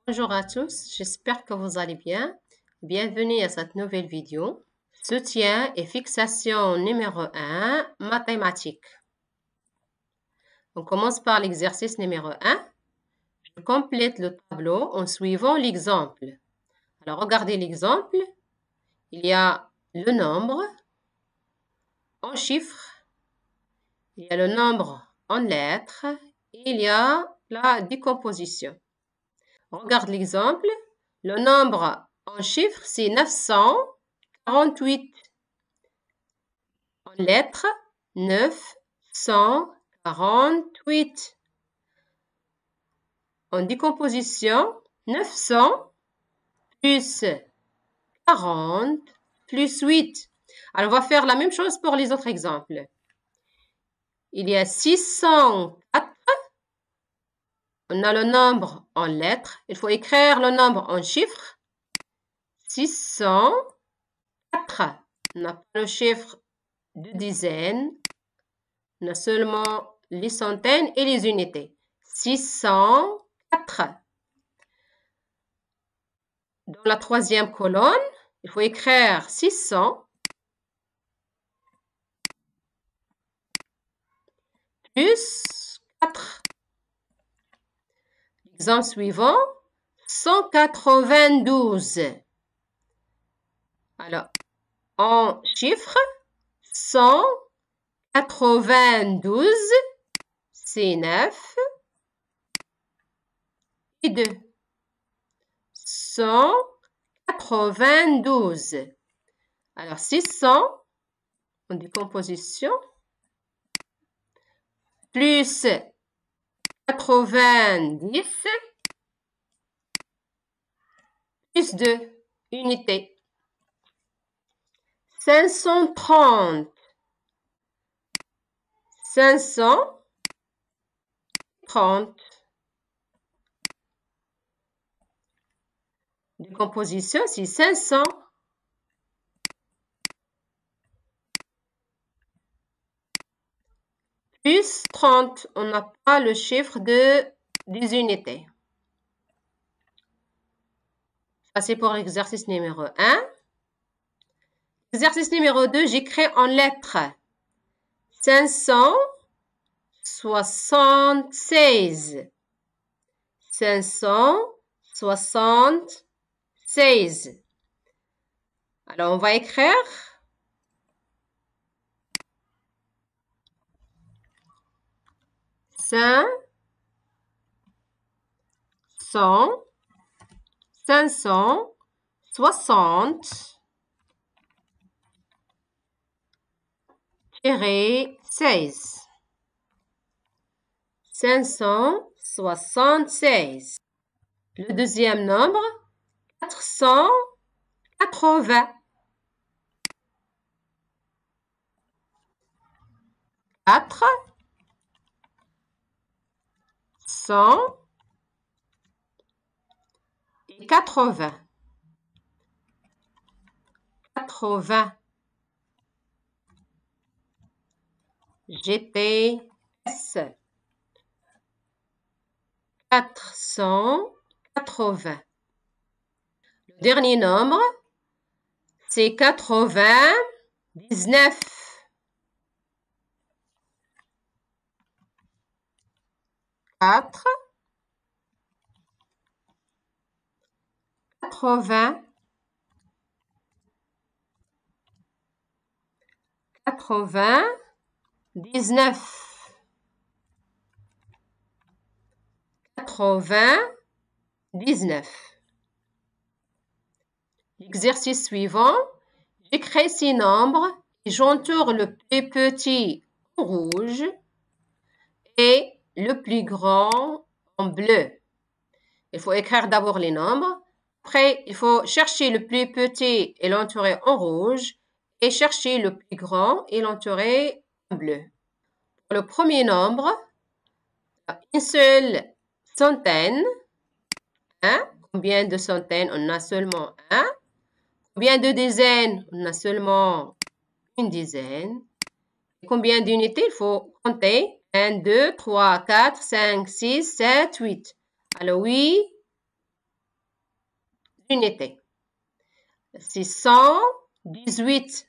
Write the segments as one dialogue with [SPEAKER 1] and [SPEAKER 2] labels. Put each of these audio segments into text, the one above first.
[SPEAKER 1] Bonjour à tous, j'espère que vous allez bien. Bienvenue à cette nouvelle vidéo. Soutien et fixation numéro 1, mathématiques. On commence par l'exercice numéro 1. Je complète le tableau en suivant l'exemple. Alors, regardez l'exemple. Il y a le nombre en chiffres, il y a le nombre en lettres et il y a la décomposition. Regarde l'exemple. Le nombre en chiffres, c'est 948. En lettres, 948. En décomposition, 900 plus 40 plus 8. Alors, on va faire la même chose pour les autres exemples. Il y a 604. On a le nombre en lettres. Il faut écrire le nombre en chiffres. 604. On n'a pas le chiffre de dizaines. On a seulement les centaines et les unités. 604. Dans la troisième colonne, il faut écrire 600 plus 4. Exemple suivant, 192. Alors, en chiffres, 192, c'est 9 et 2. 192. Alors, 600 en décomposition plus 90 plus 2 unités. 530. 530. Décomposition, c'est 500. Plus 30. On n'a pas le chiffre des unités. Ça, c'est pour l'exercice numéro 1. Exercice numéro 2, j'écris en lettres. 576. 576. Alors, on va écrire 560 16. 576. Le deuxième nombre, 480. 4 100 et 80. 80. GPS. 480. Le dernier nombre, c'est 99. 4 80 99 99. L'exercice suivant, j'écris ces nombres et j'entoure le plus petit en rouge et le plus grand en bleu. Il faut écrire d'abord les nombres. Après, il faut chercher le plus petit et l'entourer en rouge et chercher le plus grand et l'entourer en bleu. Pour le premier nombre, une seule centaine. 1. Combien de centaines? On a seulement 1. Combien de dizaines? On a seulement une dizaine. Combien d'unités? Il faut compter. 1, 2, 3, 4, 5, 6, 7, 8. Alors 8 unités. 618.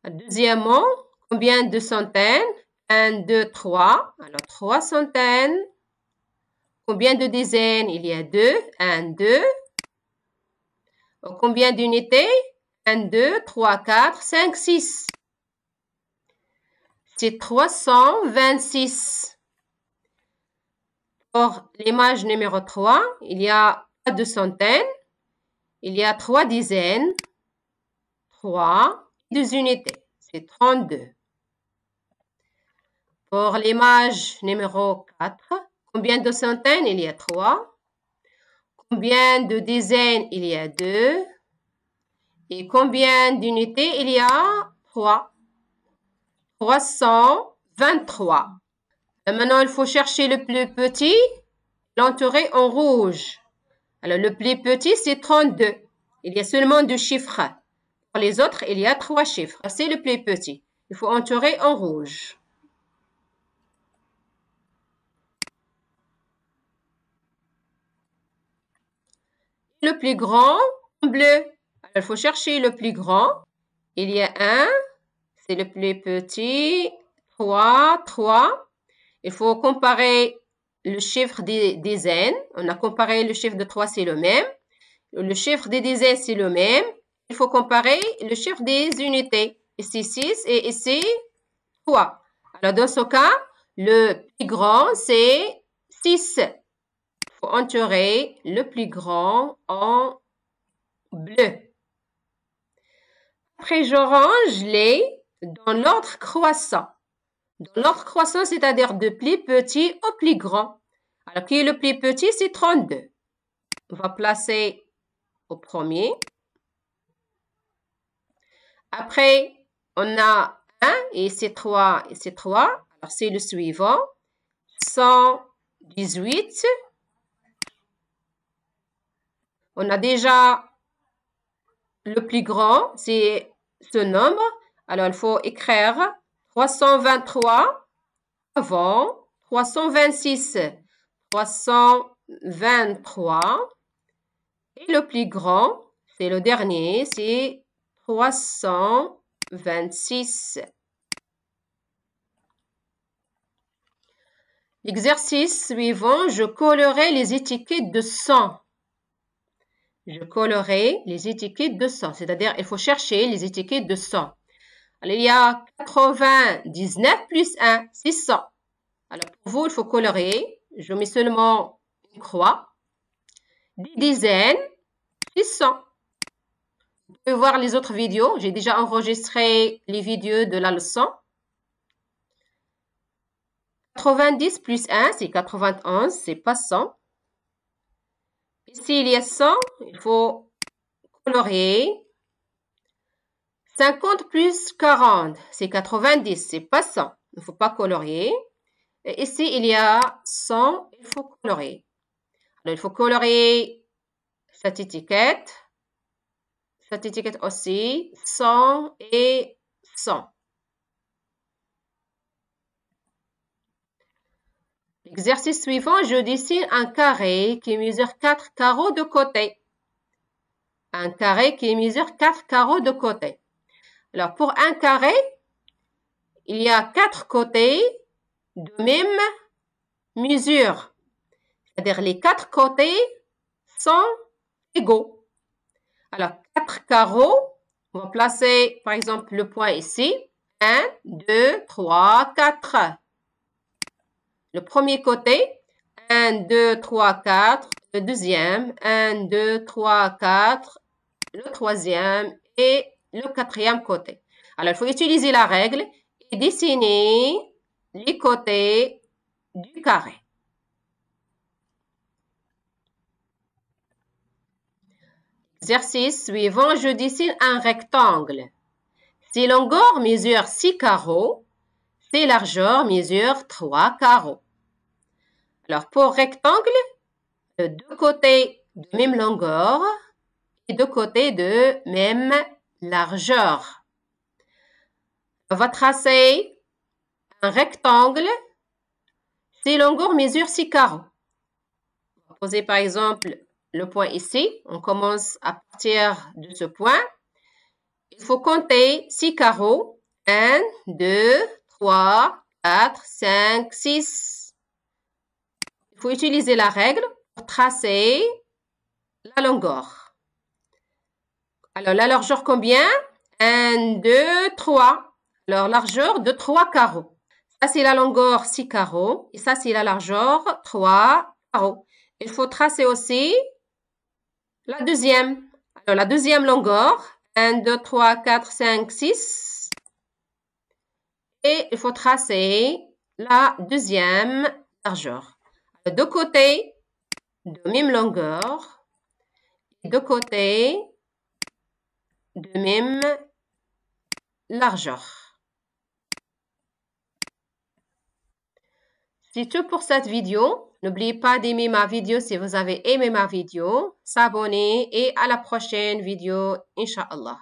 [SPEAKER 1] Deuxièmement, combien de centaines? 1, 2, 3. Alors, 3 centaines. Combien de dizaines? Il y a 2. 1, 2. Combien d'unités? 1, 2, 3, 4, 5, 6. C'est 326. Pour l'image numéro 3, il y a pas de centaines. Il y a 3 dizaines. 3. 2 unités. C'est 32. Pour l'image numéro 4, combien de centaines? Il y a 3. Combien de dizaines? Il y a 2. Et combien d'unités? Il y a 3. 323. Maintenant, il faut chercher le plus petit, l'entourer en rouge. Alors, le plus petit, c'est 32. Il y a seulement 2 chiffres. Pour les autres, il y a 3 chiffres. C'est le plus petit. Il faut entourer en rouge. Le plus grand, en bleu. Alors, il faut chercher le plus grand. Il y a 1, c'est le plus petit. 3, 3. Il faut comparer le chiffre des dizaines. On a comparé le chiffre de 3, c'est le même. Le chiffre des dizaines, c'est le même. Il faut comparer le chiffre des unités. Ici 6 et ici 3. Alors, dans ce cas, le plus grand, c'est 6. Il faut entourer le plus grand en bleu. Après, je range les dans l'ordre croissant. Dans l'ordre croissant, c'est-à-dire de plus petit au plus grand. Alors, qui est le plus petit? C'est 32. On va placer au premier. Après, on a 1 et c'est 3 et c'est 3. Alors, c'est le suivant. 118. On a déjà le plus grand, c'est ce nombre. Alors, il faut écrire 323 avant 326. 323. Et le plus grand, c'est le dernier, c'est 326. L'exercice suivant, je colorerai les étiquetes de 100. Je colorerai les étiquetes de 100, c'est-à-dire il faut chercher les étiquetes de 100. Alors, il y a 99 plus 1, c'est 100. Alors, pour vous, il faut colorer. Je mets seulement une croix. Des dizaines, c'est 100. Vous pouvez voir les autres vidéos. J'ai déjà enregistré les vidéos de la leçon. 90 plus 1, c'est 91, c'est pas 100. Ici, il y a 100, il faut colorer. 50 plus 40, c'est 90, c'est pas 100. Il ne faut pas colorier. Et ici, il y a 100, il faut colorer. Alors, il faut colorer cette étiquette aussi, 100 et 100. L'exercice suivant, je dessine un carré qui mesure 4 carreaux de côté. Un carré qui mesure 4 carreaux de côté. Alors, pour un carré, il y a 4 côtés de même mesure. C'est-à-dire, les 4 côtés sont égaux. Alors, 4 carreaux, on va placer, par exemple, le point ici. 1, 2, 3, 4. Le premier côté, 1, 2, 3, 4. Le deuxième, 1, 2, 3, 4. Le troisième et le quatrième côté. Alors, il faut utiliser la règle et dessiner les côtés du carré. Exercice suivant, je dessine un rectangle. Ses longueurs mesurent 6 carreaux, ses largeurs mesurent 3 carreaux. Alors, pour rectangle, deux côtés de même longueur et deux côtés de même largeur. On va tracer un rectangle. Ses longueurs mesurent 6 carreaux. On va poser par exemple le point ici. On commence à partir de ce point. Il faut compter 6 carreaux. 1, 2, 3, 4, 5, 6. Il faut utiliser la règle pour tracer la longueur. Alors, la largeur combien? 1, 2, 3. Alors, largeur de 3 carreaux. Ça, c'est la longueur 6 carreaux. Et ça, c'est la largeur 3 carreaux. Il faut tracer aussi la deuxième. Alors, la deuxième longueur. 1, 2, 3, 4, 5, 6. Et il faut tracer la deuxième largeur. De côté, de même longueur. De côté, de même largeur. C'est tout pour cette vidéo. N'oubliez pas d'aimer ma vidéo si vous avez aimé ma vidéo, s'abonner et à la prochaine vidéo, Inch'Allah.